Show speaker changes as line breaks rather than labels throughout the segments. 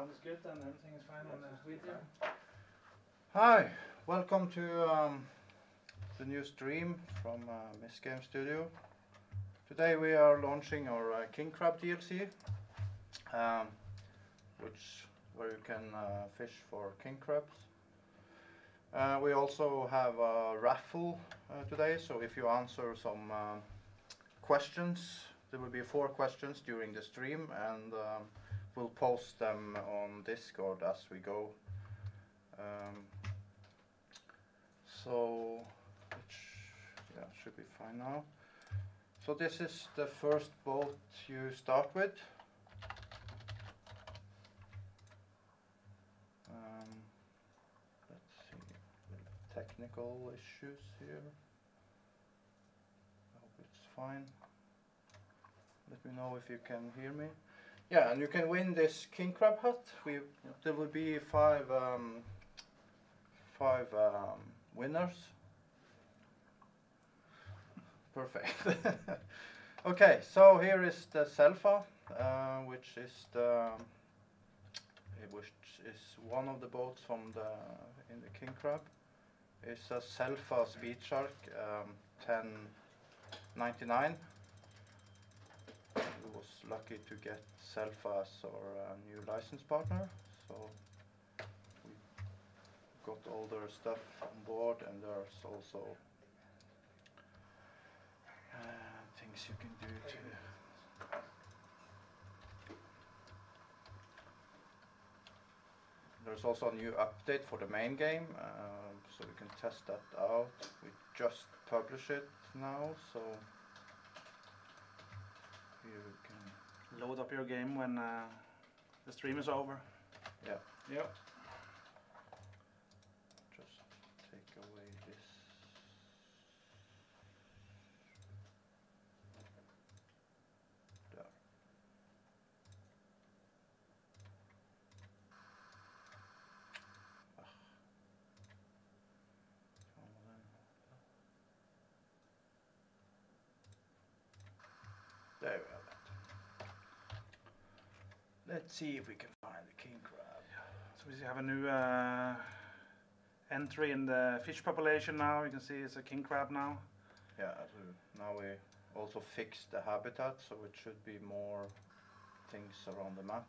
sound is good and everything is fine on the video.
Hi, welcome to the new stream from Misc Studio. Today we are launching our King Crab DLC, where you can fish for king crabs. We also have a raffle today, so if you answer some questions, there will be 4 questions during the stream, and we'll post them on Discord as we go. So it should be fine now. So this is the first boat you start with. Let's see, technical issues here. I hope it's fine. Let me know if you can hear me. Yeah, and you can win this king crab hut. There will be 5 winners. Perfect. Okay, so here is the Selfa, which is one of the boats in the king crab. It's a Selfa Speed Shark 1099. We was lucky to get Selfa as our new license partner, so we got all their stuff on board, and there's also things you can do to there's also a new update for the main game, so we can test that out. We just publish it now, so you can
Load up your game when the stream is over.
Yeah.
Yep.
Just take away this. There. There we have it. Let's see if we can find the king crab.
So we have a new entry in the fish population now. You can see it's a king crab now.
Yeah, so now we also fixed the habitat, so it should be more things around the map.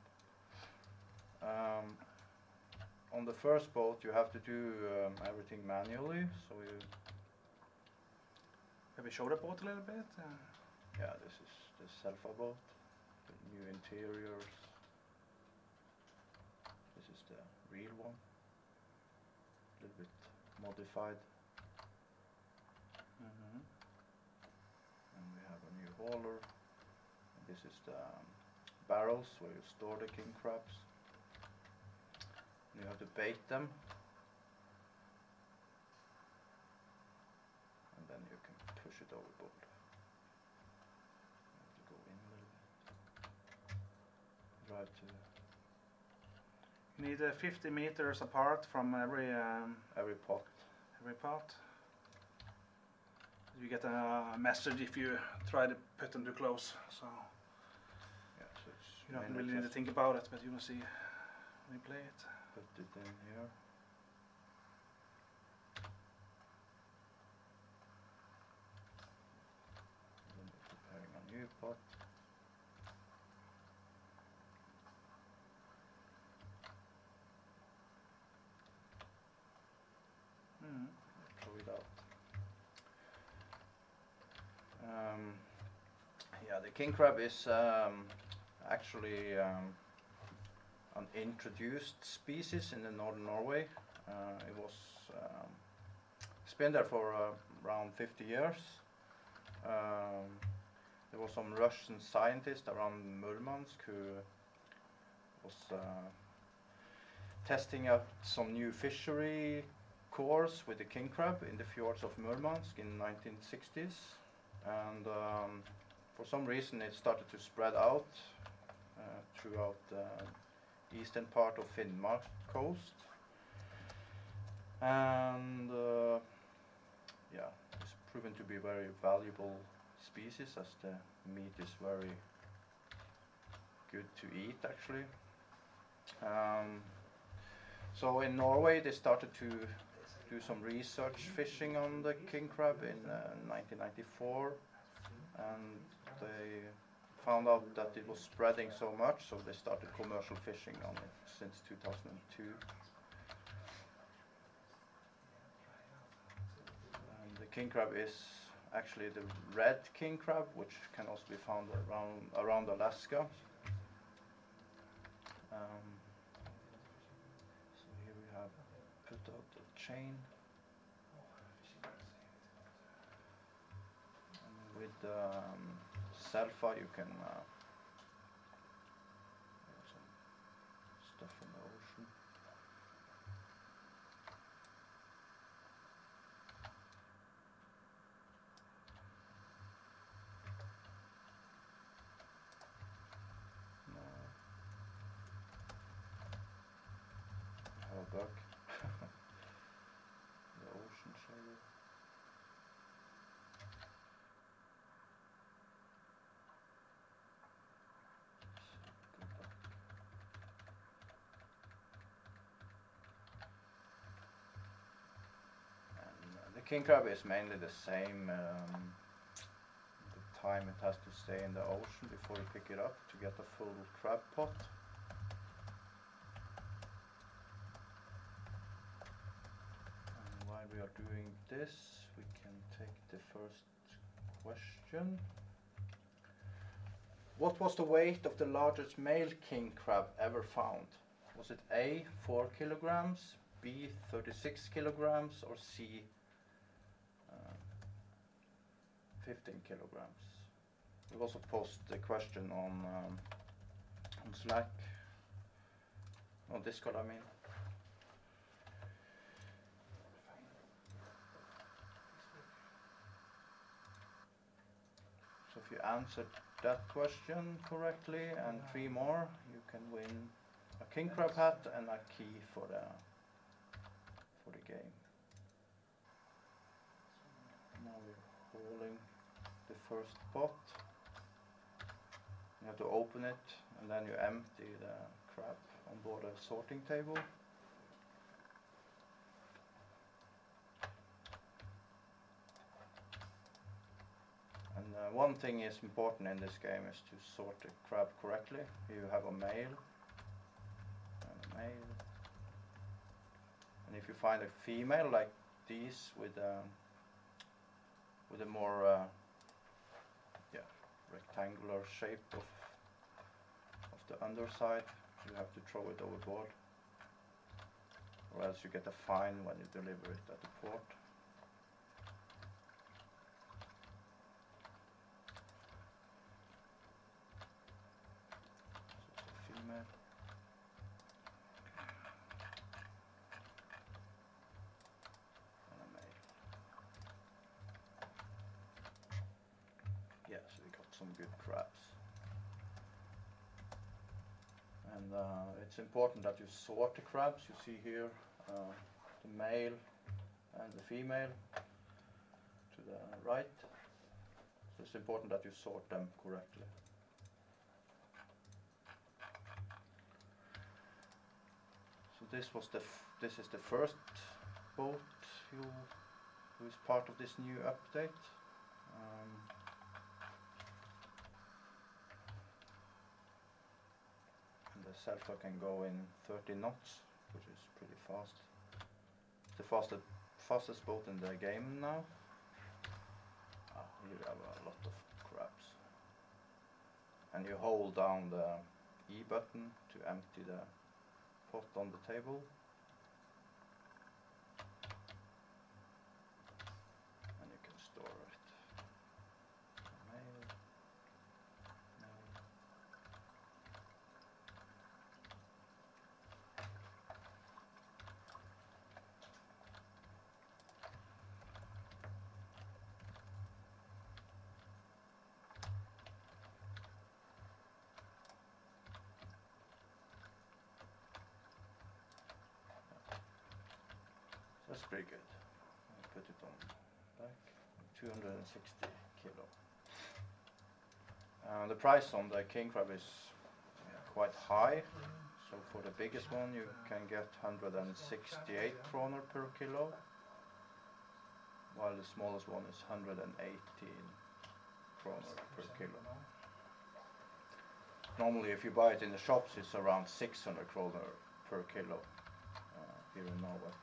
On the first boat you have to do everything manually, so
Maybe show the boat a little bit.
Yeah, this is the Selfa boat, the new interiors. This is the real one, a little bit modified. And we have a new hauler. And this is the barrels where you store the king crabs. And you have to bait them. And then you can push it overboard. You have to go in a little bit. Drive to
You need 50 meters apart from every
pot.
Every pot. You get a message if you try to put them too close. So
Yeah, so it's
you don't really need to think about it, but you will see when you play it.
Put it in here. And then we're preparing a new pot. Throw it out. Yeah, the king crab is actually an introduced species in the northern Norway. It's been there for around 50 years. There was some Russian scientist around Murmansk who was testing out some new fishery course with the king crab in the fjords of Murmansk in 1960s, and for some reason it started to spread out throughout the eastern part of Finnmark coast, and yeah, it's proven to be a very valuable species as the meat is very good to eat actually. So in Norway they started to do some research fishing on the king crab in 1994, and they found out that it was spreading so much, so they started commercial fishing on it since 2002. And the king crab is actually the red king crab, which can also be found around Alaska. So here we have put out the chain. And with Selfa you can some stuff in the ocean. No. Have a bug. The ocean shader. Good luck. And the king crab is mainly the same. The time it has to stay in the ocean before you pick it up to get a full crab pot. And while we are doing this, we can take the first question. What was the weight of the largest male king crab ever found? Was it A, 4 kilograms, B, 36 kilograms, or C, 15 kilograms? We'll also post the question on Slack, on Discord I mean. So if you answered that question correctly and 3 more, you can win a king crab hat and a key for the game. Now we're hauling the first pot. You have to open it and then you empty the crab on board a sorting table. And one thing is important in this game is to sort the crab correctly. You have a male and a male. And if you find a female like these with a more rectangular shape of the underside, you have to throw it overboard, or else you get a fine when you deliver it at the port. So it's a female. And a male. Yeah, so we got some good crabs. And it's important that you sort the crabs. You see here the male and the female to the right. So it's important that you sort them correctly. So this is the first boat who is part of this new update. The Selfa can go in 30 knots, which is pretty fast. It's the fastest boat in the game now. Here you have a lot of crabs. And you hold down the E button to empty the pot on the table. And you can store it. Male. That's pretty good. I'll put it on back. 260 kilo. The price on the king crab is quite high. It's So for the biggest one you can get 168 kroner per kilo, while the smallest one is 118 kroner per kilo. Normally if you buy it in the shops it's around 600 kroner per kilo here in Norway,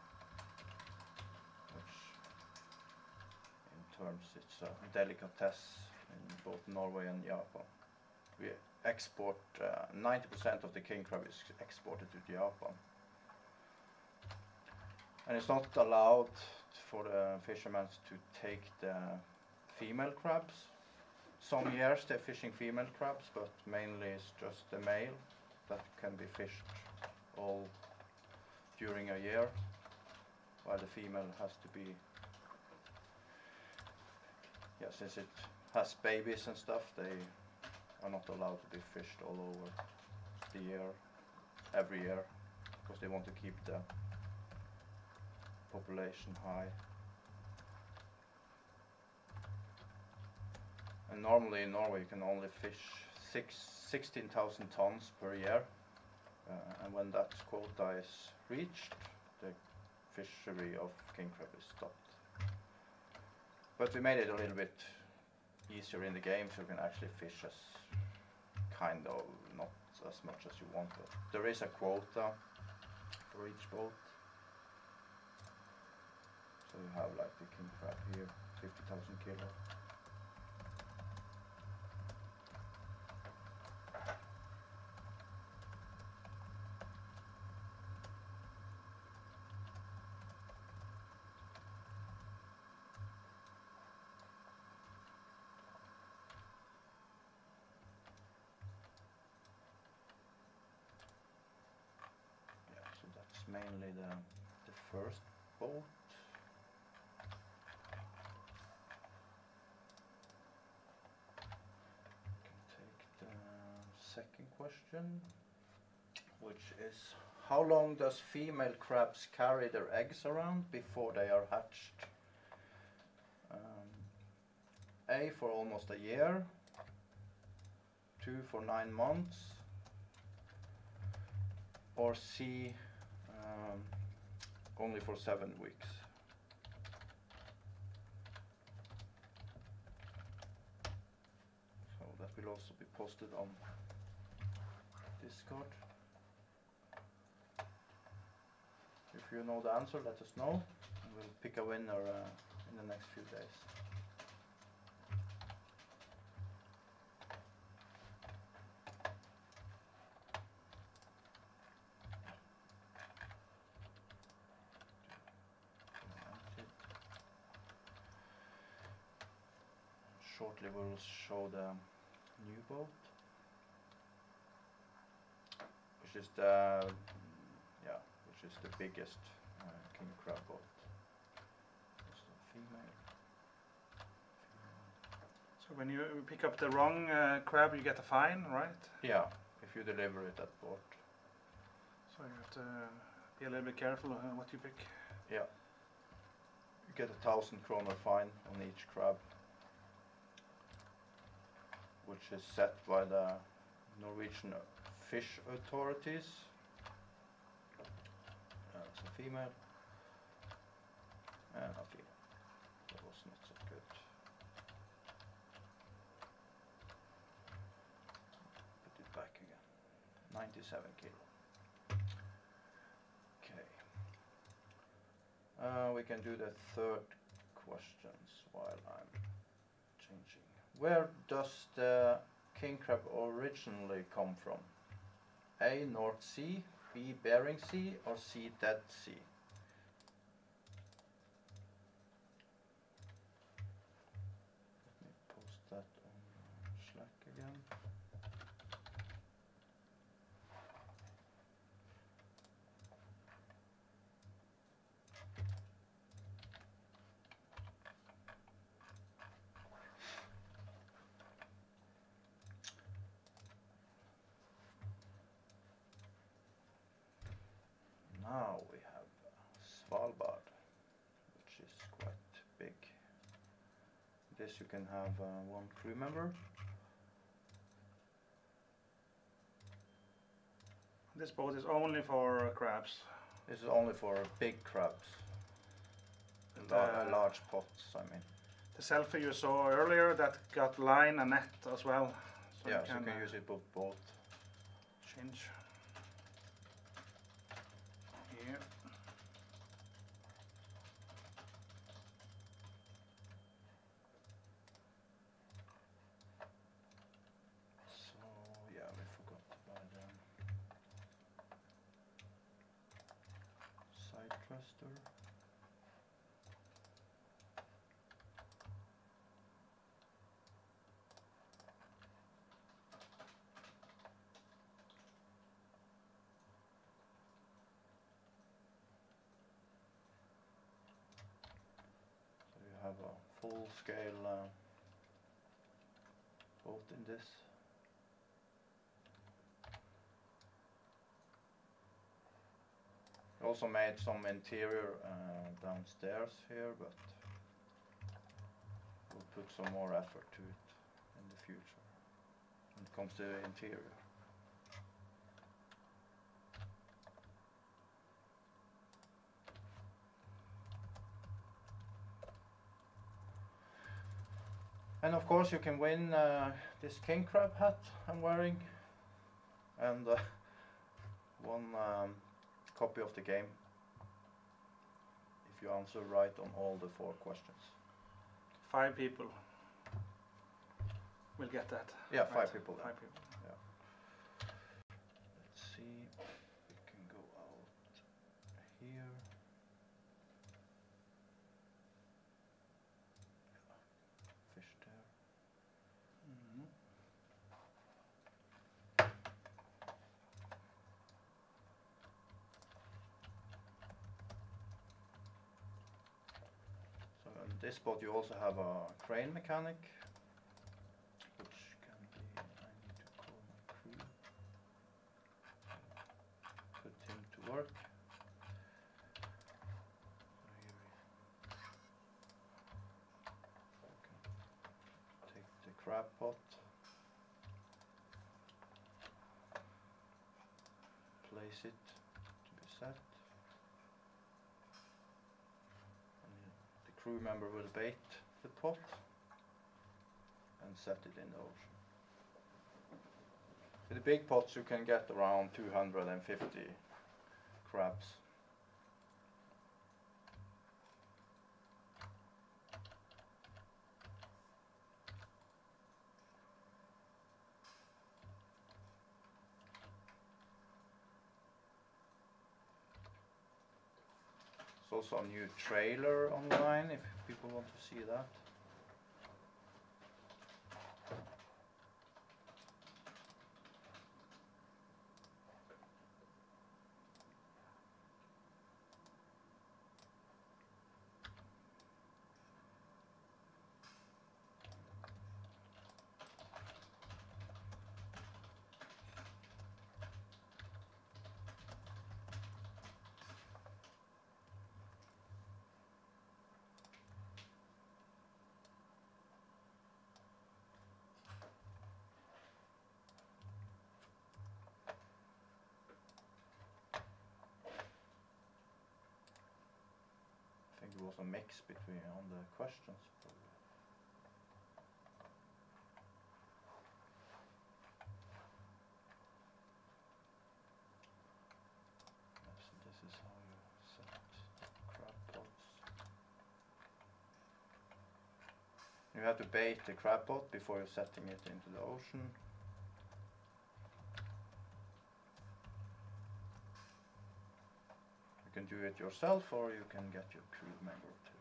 which in terms it's a delicatesse in both Norway and Japan. We export 90% of the king crab is exported to Japan, and it's not allowed for the fishermen to take the female crabs. Some years they're fishing female crabs, but mainly it's just the male that can be fished all during a year, while the female has to be, yeah, since it has babies and stuff, they are not allowed to be fished all over the year, every year, because they want to keep the population high. And normally in Norway you can only fish 16,000 tons per year, and when that quota is reached, the fishery of king crab is stopped. But we made it a little bit easier in the game, so you can actually fish as kind of, not as much as you want, but there is a quota for each boat. So you have like the king crab here, 50,000 kilo. Mainly the first boat. We can take the second question, which is, how long does female crabs carry their eggs around before they are hatched? A, for almost a year, 2, for 9 months, or C, only for 7 weeks. So that will also be posted on Discord. If you know the answer, let us know, and we'll pick a winner in the next few days. Shortly we'll show the new boat, which is the biggest king crab boat. It's a female.
So when you pick up the wrong crab, you get a fine, right?
Yeah, if you deliver it at port.
So you have to be a little bit careful what you pick.
Yeah, you get 1,000 kroner fine on each crab, which is set by the Norwegian fish authorities. It's a female and a female. That was not so good. Put it back again. 97 kilo. Okay. We can do the third questions while I'm changing. Where does the king crab originally come from? A, North Sea, B, Bering Sea, or C, Dead Sea? Let me post that on Slack again. Now we have Svalbard, which is quite big. This you can have one crew member.
This boat is only for crabs.
This is only for big crabs. Large pots, I mean.
The selfie you saw earlier, that got line and net as well. So
yeah, so you can use it both.
Change. Here.
So yeah, we forgot to buy the side thruster. Have a full-scale boat in this. Also made some interior downstairs here, but we'll put some more effort to it in the future when it comes to the interior. And of course you can win this king crab hat I'm wearing and one copy of the game if you answer right on all the 4 questions.
5 people will get that.
Yeah,
right?
5 people.
5 people.
Yeah. Let's see, we can go out here. Fish there.
Mm-hmm.
So on this boat you also have a crane mechanic, which can be, I need to call my crew, put him to work. So here we can take the crab pot, place it to be set. The crew member will bait the pot and set it in the ocean. With the big pots you can get around 250 crabs. There's also a new trailer online if people want to see that. I think it was a mix between on the questions. Probably. Yes, this is how you set crab pots. You have to bait the crab pot before you're setting it into the ocean. You can do it yourself or you can get your crew member to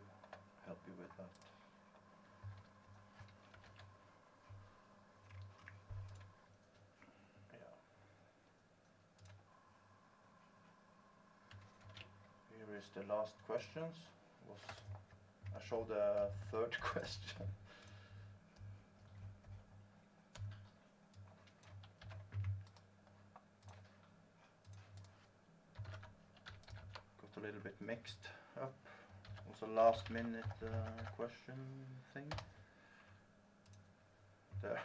help you with that. Yeah. Here is the last questions. I showed the 3rd question. Got a little bit mixed up. Was a last minute question thing. There.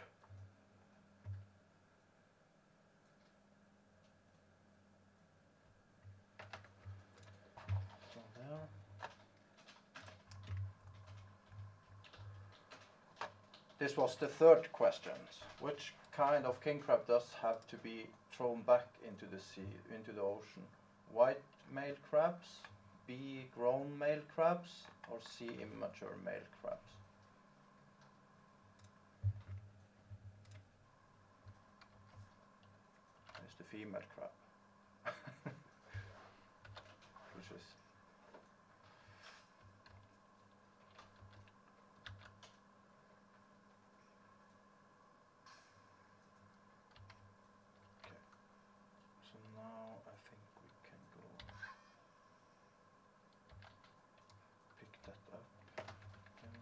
This was the third question. Which kind of king crab does have to be thrown back into the sea, into the ocean? White male crabs, B grown male crabs, or C immature male crabs? It's the female crab. Which is okay. So now I think we can go pick that up again.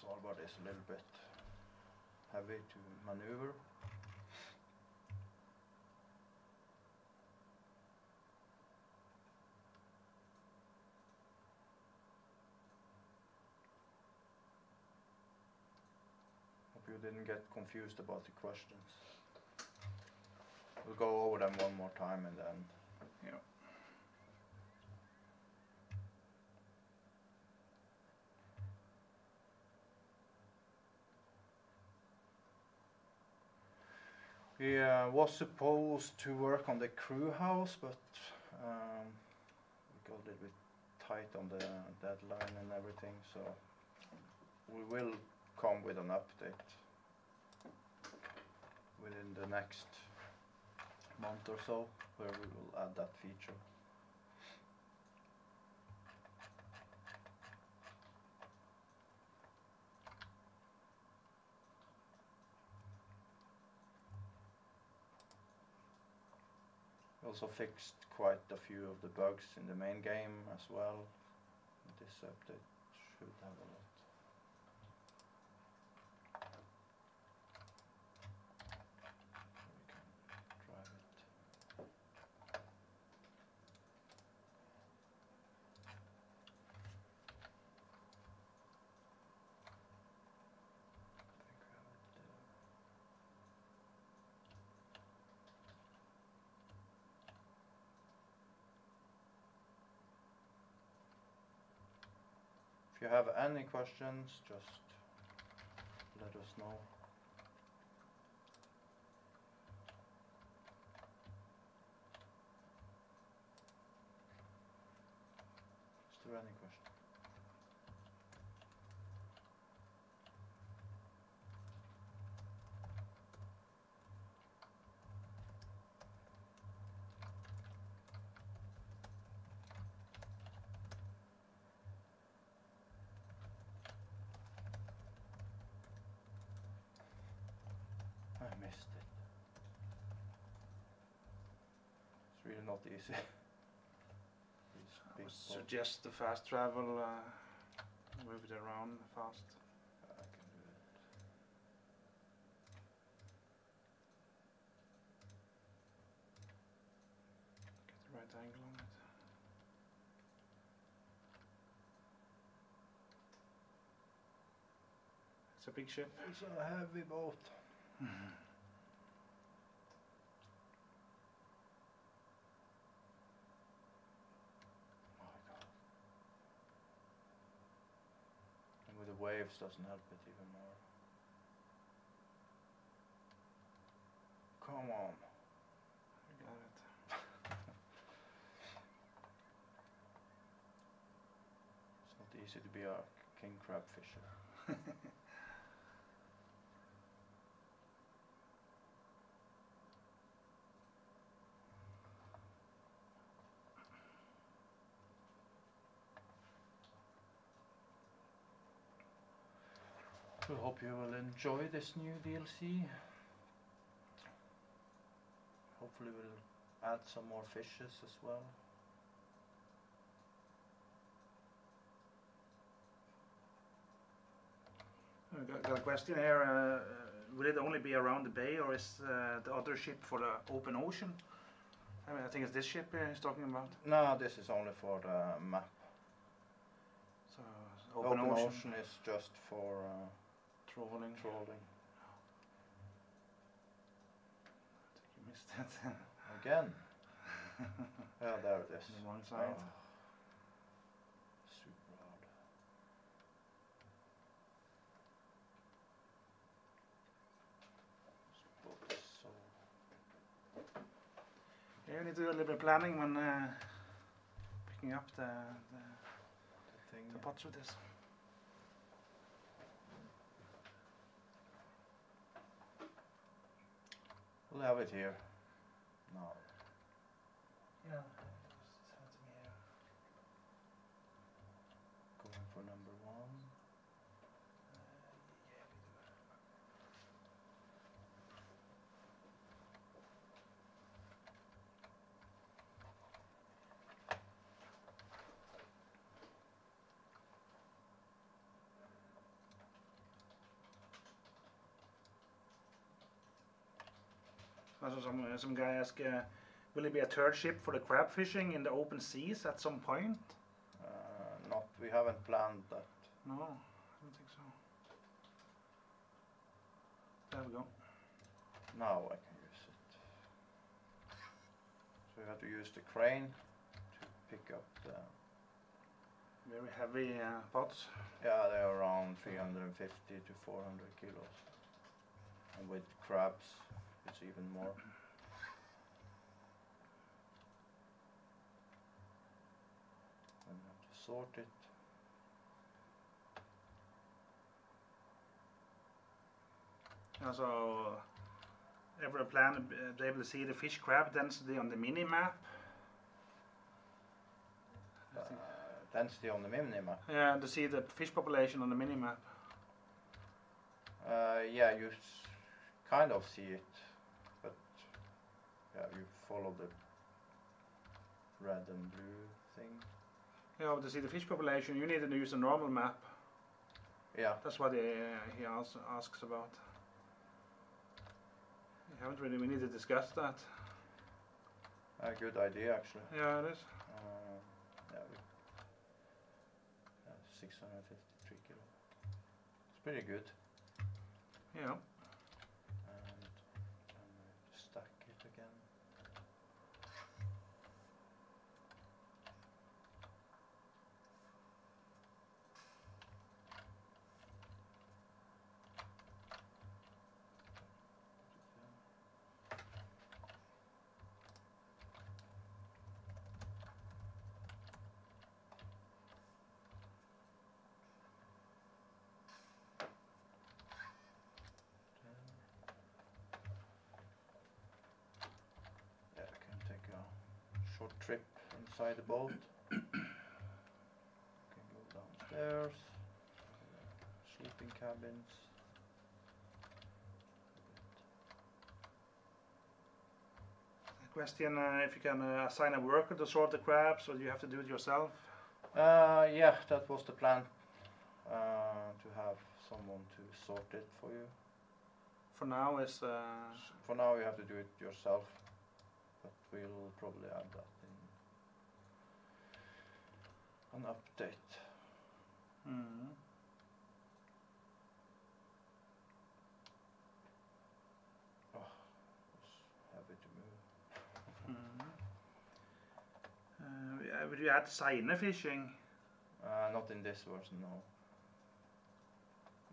Svalbard is a little bit heavy to maneuver. Hope you didn't get confused about the questions. We'll go over them one more time and then.
Yeah.
We was supposed to work on the crew house, but we got a little bit tight on the deadline and everything, so we will come with an update within the next month or so, where we will add that feature. We also fixed quite a few of the bugs in the main game as well. This update should have a lot. We can drive it. I think we have it there. If you have any questions, just let us know. Is there any question? I missed it. It's really not easy. These
I
big
would
boats.
suggest the fast travel, move it around fast.
I can do it.
Get the right angle on it. It's a big ship.
It's a heavy boat. My God. And with the waves doesn't help it even more. Come on.
I got it.
It's not easy to be a king crab fisher. We hope you will enjoy this new DLC. Hopefully we'll add some more fishes as well.
I got a question here. Will it only be around the bay, or is the other ship for the open ocean? I mean, I think it's this ship he's talking about.
No, this is only for the map.
So open ocean
is just for
trolling.
trolling.
I think you missed that.
Again. Yeah, there it is.
On the wrong side.
Oh. Super hard. This boat is so...
Yeah, you need to do a little bit of planning when picking up the
thing.
pots with this.
We'll have it here. No.
Yeah, just send it to me here.
Going for number 1.
Yeah, we do. Also some guy asked, will it be a third ship for the crab fishing in the open seas at some point?
Not, we haven't planned that.
No, I don't think so. There we go.
Now I can use it. So you have to use the crane to pick up the...
Very heavy pots.
Yeah, they're around 350 to 400 kilos. And with crabs, it's even more. And you have to sort it.
Also, every plan be able to see the fish crab density on the mini map.
Density on the mini map.
Yeah, to see the fish population on the mini map.
Yeah, you kind of see it, but yeah, you follow the red and blue thing.
Yeah, to see the fish population, you need to use a normal map.
Yeah.
That's what he also asks about. We haven't really. We need to discuss that.
A good idea, actually.
Yeah, it is.
Yeah, 653 kilo. It's pretty good.
Yeah.
And to stack it again. Short trip inside the boat. Can go downstairs. Sleeping cabins.
Question: if you can assign a worker to sort the crabs, or do you have to do it yourself?
Yeah, that was the plan. To have someone to sort it for you.
For now, is
For now, you have to do it yourself. But we'll probably add that in an update.
Mm.
Oh, it's heavy to move.
Would you add seine fishing?
Not in this version, no.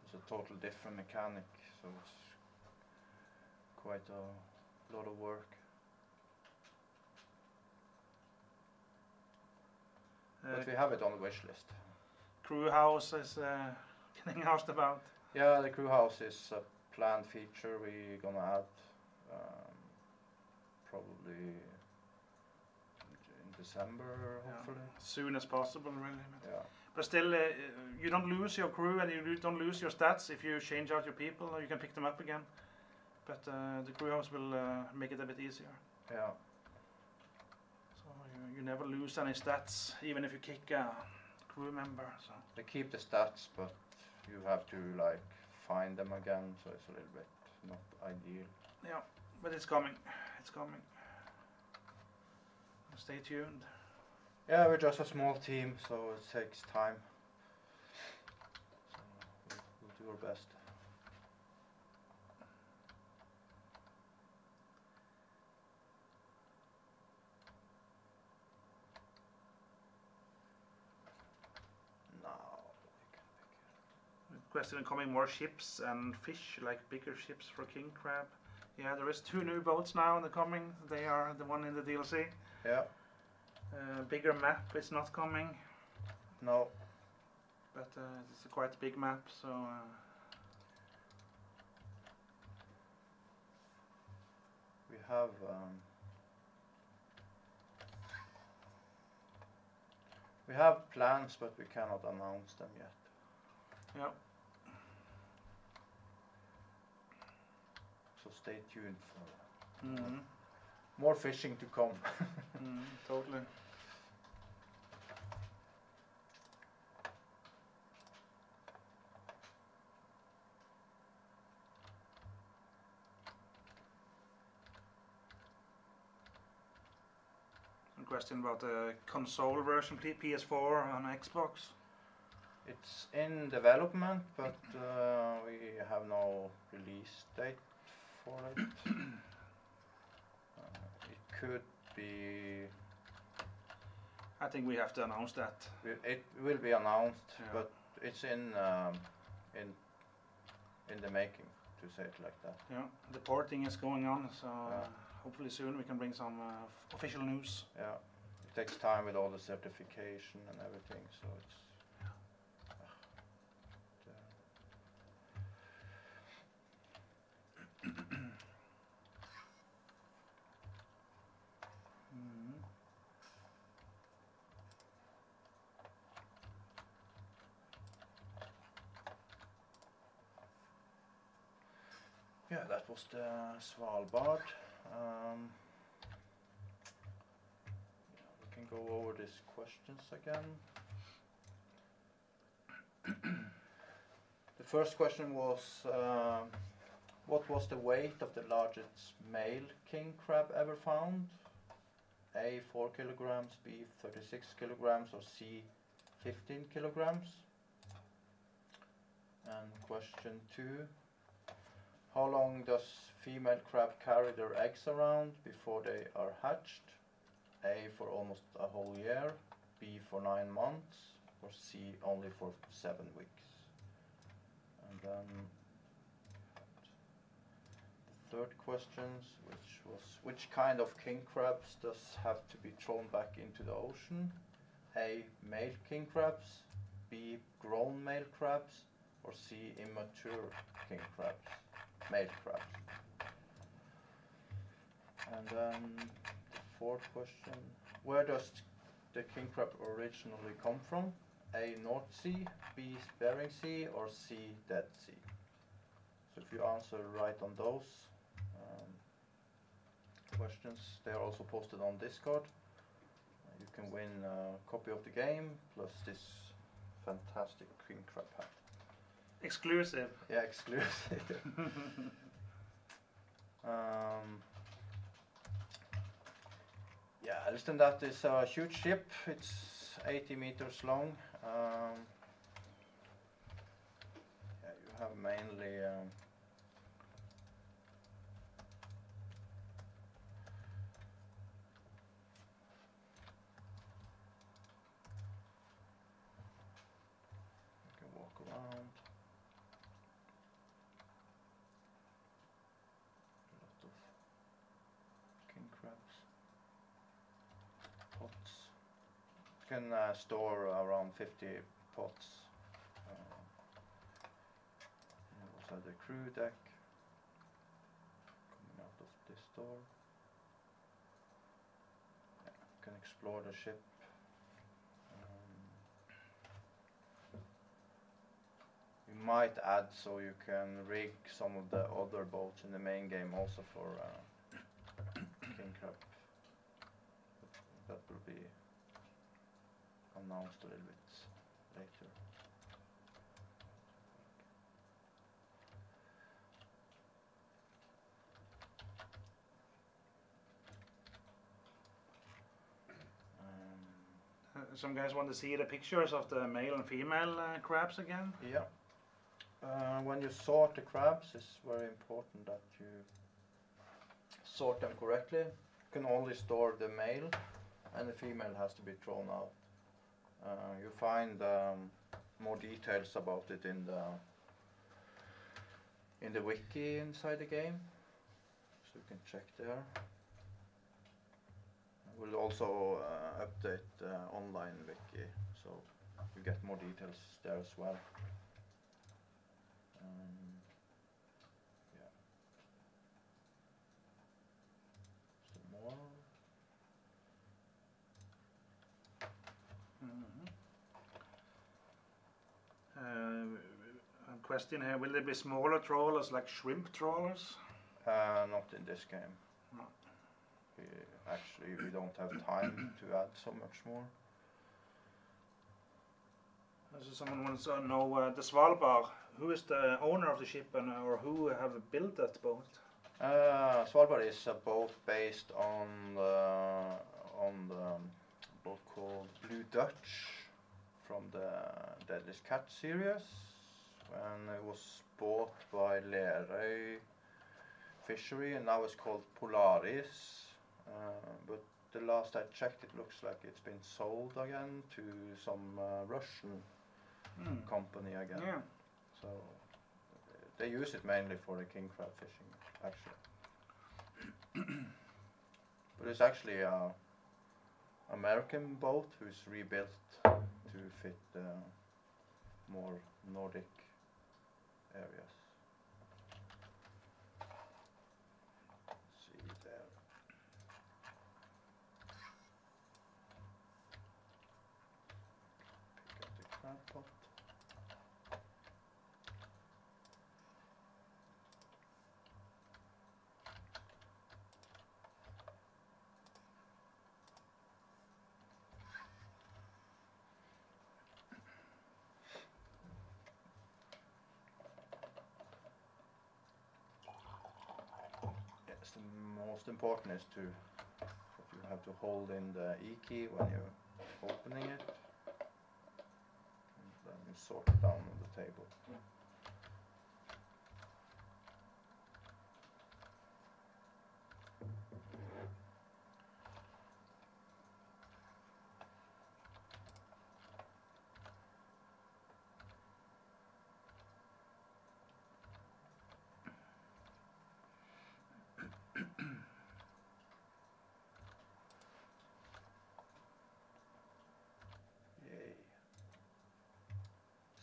It's a total different mechanic, so it's quite a lot of work. But we have it on the wish list.
Crew house is getting asked about.
Yeah, the crew house is a planned feature we're gonna add probably in December, hopefully.
As soon as possible, really.
Yeah.
But still, you don't lose your crew and you don't lose your stats if you change out your people, or you can pick them up again. But the crew house will make it a bit easier.
Yeah.
So you never lose any stats, even if you kick a crew member. So.
They keep the stats, but you have to like find them again, so it's a little bit not ideal.
Yeah, but it's coming. It's coming. Stay tuned.
Yeah, we're just a small team, so it takes time. So we'll do our best.
Question coming more ships and fish, like bigger ships for king crab. Yeah, there is 2 new boats now in the coming. They are the one in the DLC.
Yeah.
Bigger map is not coming.
No.
But it's a quite big map, so.
We have. We have plans, but we cannot announce them yet.
Yeah.
So stay tuned for more fishing to come.
Totally. Some question about the console version, PS4 on Xbox.
It's in development, but we have no release date for it. It could be.
I think we have to announce that.
It will be announced,
Yeah.
but it's in the making, to say it like that.
Yeah, the porting is going on, so hopefully soon we can bring some official news.
Yeah, it takes time with all the certification and everything, so it's. Yeah, that was the Svalbard. We can go over these questions again. The first question was, what was the weight of the largest male king crab ever found? A, 4 kilograms, B, 36 kilograms, or C, 15 kilograms? And question 2. How long does female crab carry their eggs around before they are hatched? A, for almost a whole year, B, for 9 months, or C, only for 7 weeks. And then the third question, which was, which kind of king crabs does have to be thrown back into the ocean? A, male king crabs, B, grown male crabs, or C, immature king crabs? Male crabs. And then the fourth question, where does the king crab originally come from? A, North Sea, B, Bering Sea, or C, Dead Sea? So if you answer right on those questions, they are also posted on Discord. You can win a copy of the game plus this fantastic king crab hat.
Exclusive.
Yeah, exclusive. Yeah, other than that, it's a huge ship. It's 80 meters long. Yeah, you have mainly you can walk around. A lot of king crabs. Pots. You can store around 50 pots. Also the crew deck coming out of this door. Yeah, you can explore the ship. You might add so you can rig some of the other boats in the main game also for king crab. That will be announced a little bit later.
Some guys want to see the pictures of the male and female crabs again.
Yeah. When you sort the crabs, it's very important that you sort them correctly. You can only store the male, and the female has to be thrown out. You find more details about it in the in the wiki inside the game, so you can check there. We'll also update the online wiki, so you get more details there as well. Yeah. Some more.
A question here: will there be smaller trawlers like shrimp trawlers?
Not in this game.
No.
We don't have time to add so much more.
So someone wants to know the Svalbard. Who is the owner of the ship, or who have built that boat?
Svalbard is a boat based on the boat called Blue Dutch from the Deadliest Catch series, and it was bought by Lerøy Fishery, and now it's called Polaris. But the last I checked, it looks like it's been sold again to some Russian company again.
Yeah.
So they use it mainly for the king crab fishing, actually. But it's actually a American boat who's rebuilt to fit more Nordic areas. See there. Pick up the crab pot. Yes, the most important is that you have to hold in the E key when you're opening it, and then you sort it down on the table. Yay.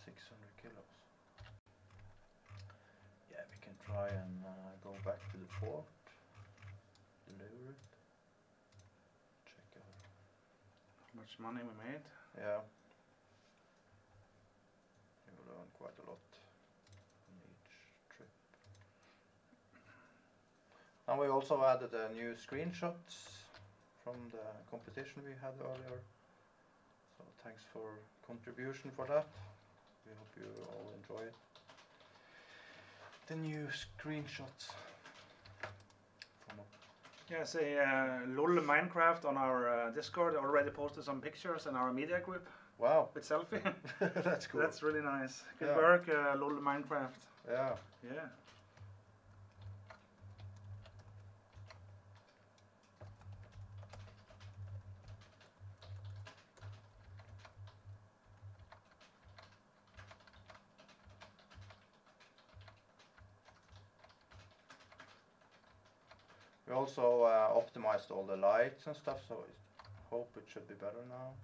600 kilos. Yeah, we can try and go back to the port, deliver it, check out.
How much money we made?
Yeah. You will learn quite a lot on each trip. And we also added new screenshots from the competition we had earlier. So thanks for contribution for that. We hope you all enjoy it. The new screenshots from
Yeah, say LOL Minecraft on our Discord already posted some pictures in our media group
wow.
with selfie.
That's cool.
That's really nice. Good
Yeah.
work, LOL Minecraft.
Yeah.
Yeah.
We also optimized all the lights and stuff, so I hope it should be better now.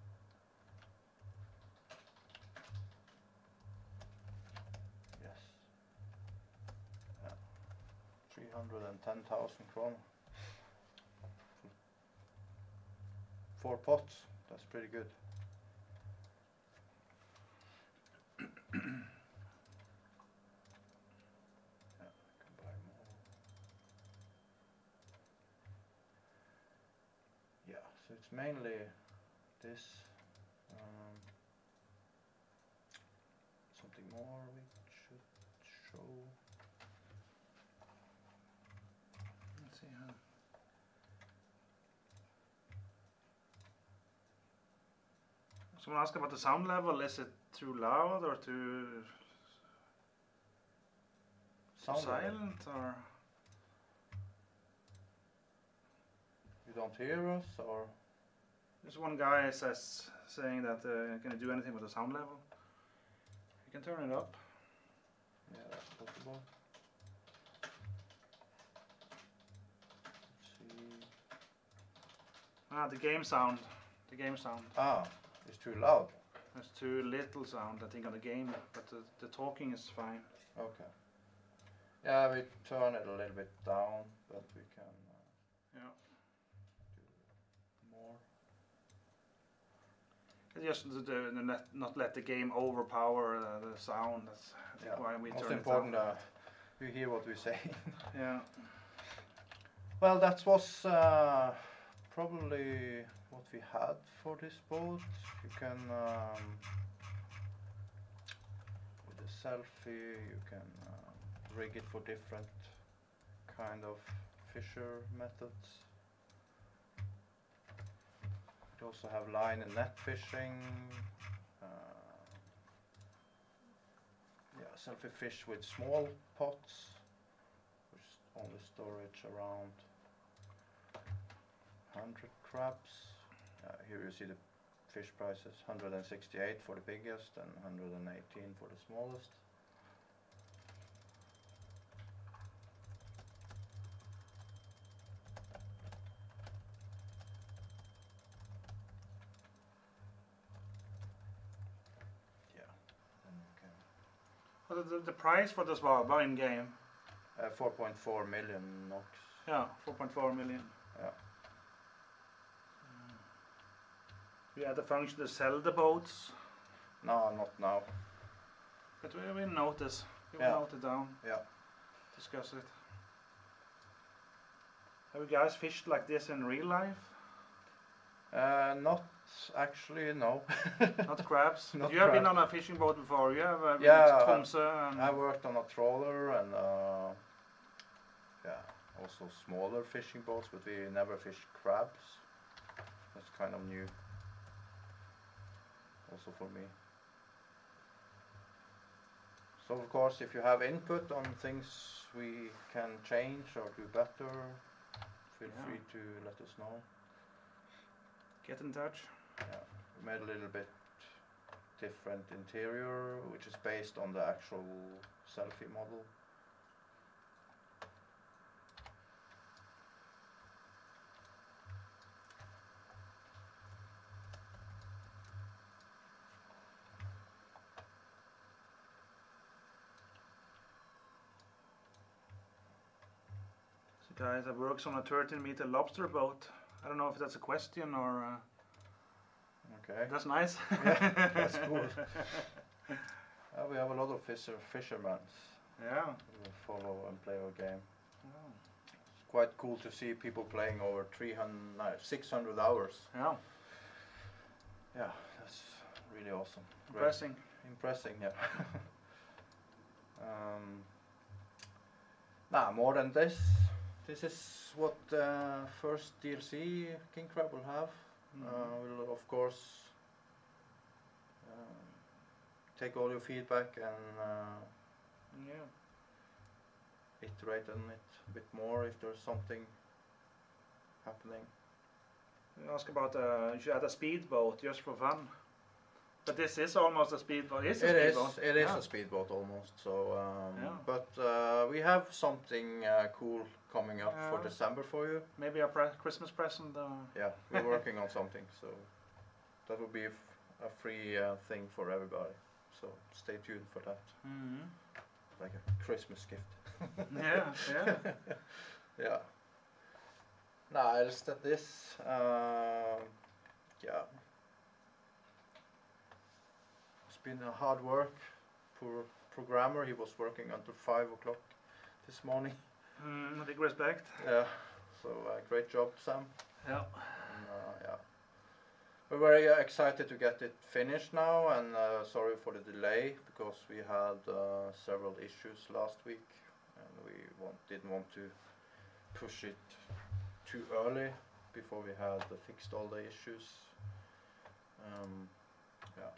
Yes. Yeah. 310,000 kroner. 4 pots, that's pretty good. So it's mainly this, something more we should show.
Let's see how. Someone asked about the sound level. Is it too loud or too silent, or?
You don't hear us, or?
There's one guy saying that can you do anything with the sound level? You can turn it up.
Yeah, that's possible.
Ah, the game sound. The game sound.
Ah, it's too loud.
There's too little sound, I think, on the game, but the talking is fine.
Okay. Yeah, we turn it a little bit down, but we can
Yeah.
do more.
Just not let the game overpower the sound. That's I think why we
most
turn
important
it down.
you hear what we say.
Yeah.
Well, that was probably what we had for this boat. You can with the selfie you can rig it for different kind of fisher methods. You also have line and net fishing. Yeah, selfie fish with small pots, which only storage around 100 crabs. Here you see the fish prices, 168 for the biggest and 118 for the smallest.
What the price for the Svalbard in game?
4.4 million NOK.
Yeah, 4.4 million.
Yeah.
You had the function to sell the boats,
No, not now.
but we will notice. We will
Yeah.
note it down.
Yeah.
Discuss it. Have you guys fished like this in real life?
Not actually, no.
Not crabs?
Not
You have been
crabs.
on a fishing boat before. You have
Yeah,
Tromsø and
I worked on a trawler and yeah, also smaller fishing boats, but we never fished crabs. That's kind of new, also for me. So of course, if you have input on things we can change or do better, feel free to let us know.
get in touch.
Yeah, we made a little bit different interior, which is based on the actual selfie model.
So guys, I works on a 13-meter lobster boat. I don't know if that's a question or...
Okay.
That's nice.
Yeah, that's cool. We have a lot of fishermen
Yeah.
who follow and play our game.
Oh.
It's quite cool to see people playing over 600 hours.
Yeah.
Yeah, that's really awesome.
Impressing.
Impressing, yeah. Nah, more than this. This is what first DLC King Crab will have. We'll of course take all your feedback and iterate on it a bit more if there's something happening.
You ask about you should add a speedboat just for fun. But this is almost a speedboat. It
is a speedboat almost. So, but we have something cool coming up for December for you.
Maybe a Christmas present.
Yeah, we're working on something, so that will be a free thing for everybody. So stay tuned for that. Like a Christmas gift.
Yeah, yeah.
Yeah. Nah, else than this, yeah. It's been a hard work. Poor programmer, he was working until 5 o'clock this morning.
Big respect.
Yeah, so great job, Sam.
Yeah.
And, yeah. We're very excited to get it finished now, and sorry for the delay because we had several issues last week, and we didn't want to push it too early before we had fixed all the issues. Yeah.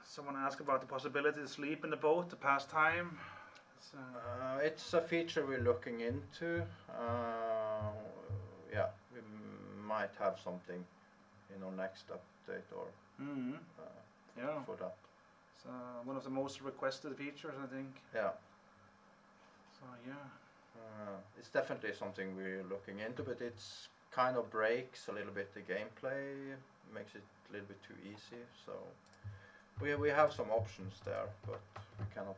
Someone asked about the possibility to sleep in the boat to pass time.
It's a feature we're looking into. Yeah, we might have something in our next update or for that.
It's one of the most requested features, I think.
Yeah.
So yeah.
It's definitely something we're looking into, but it's kind of breaks a little bit the gameplay, makes it a little bit too easy. So we have some options there, but we cannot.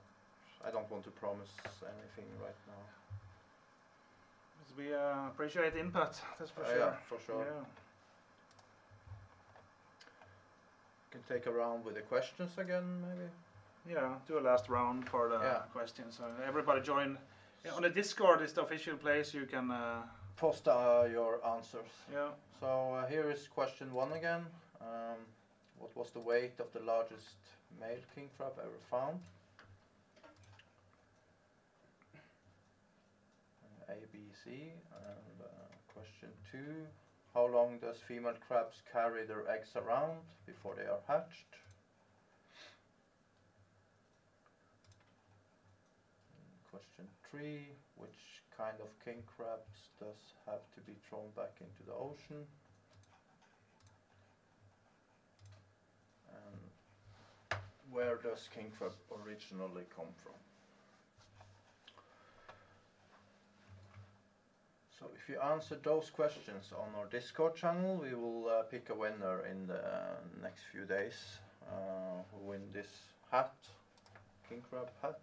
I don't want to promise anything right now.
We appreciate input, that's for sure.
Yeah, for sure.
Yeah.
Can take a round with the questions again, maybe.
Yeah, do a last round for the questions. So everybody join. Yeah, on the Discord is the official place you can
post your answers.
Yeah.
So here is question 1 again. What was the weight of the largest male king crab ever found? A, B, C. And question 2. How long does female crabs carry their eggs around before they are hatched? Question 3. Which kind of king crabs does have to be thrown back into the ocean? And where does king crab originally come from? So if you answer those questions on our Discord channel, we will pick a winner in the next few days who win this hat, king crab hat,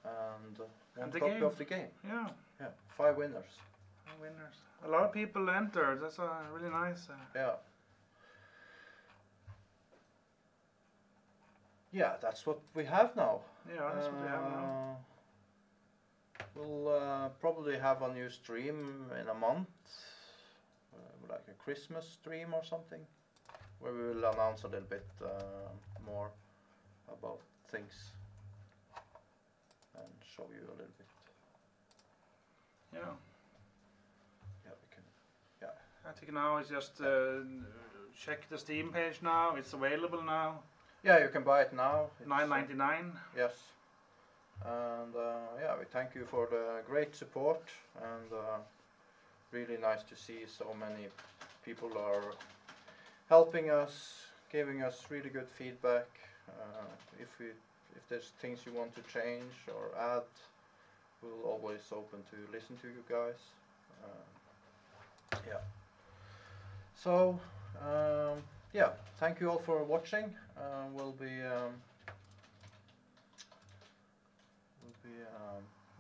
and one copy of the game.
Yeah.
Yeah, 5 winners.
5 winners. A lot of people entered. That's really nice.
Yeah. Yeah, that's what we have now.
Yeah, that's what we have now.
We'll probably have a new stream in a month, like a Christmas stream or something, where we will announce a little bit more about things and show you a little bit.
Yeah.
Yeah, we can. Yeah.
I think now it's just check the Steam page now. It's available now.
Yeah, you can buy it now.
$9.99.
Yes. And yeah, we thank you for the great support, and really nice to see so many people are helping us, giving us really good feedback. If there's things you want to change or add, we'll always open to listen to you guys. Yeah. So yeah, thank you all for watching. We'll be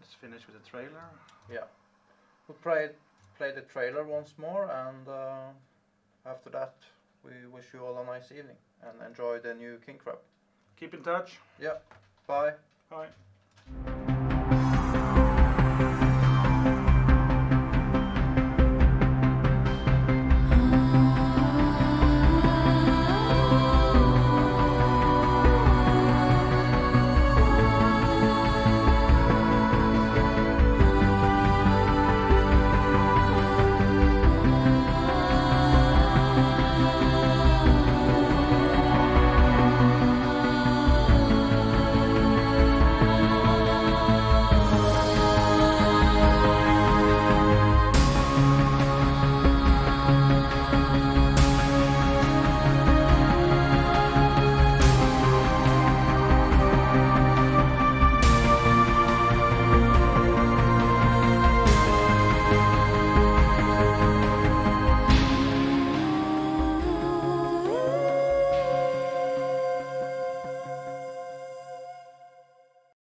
let's finish with the trailer.
Yeah, we'll play the trailer once more, and after that we wish you all a nice evening and enjoy the new king crab.
Keep in touch.
Yeah, bye.
Bye.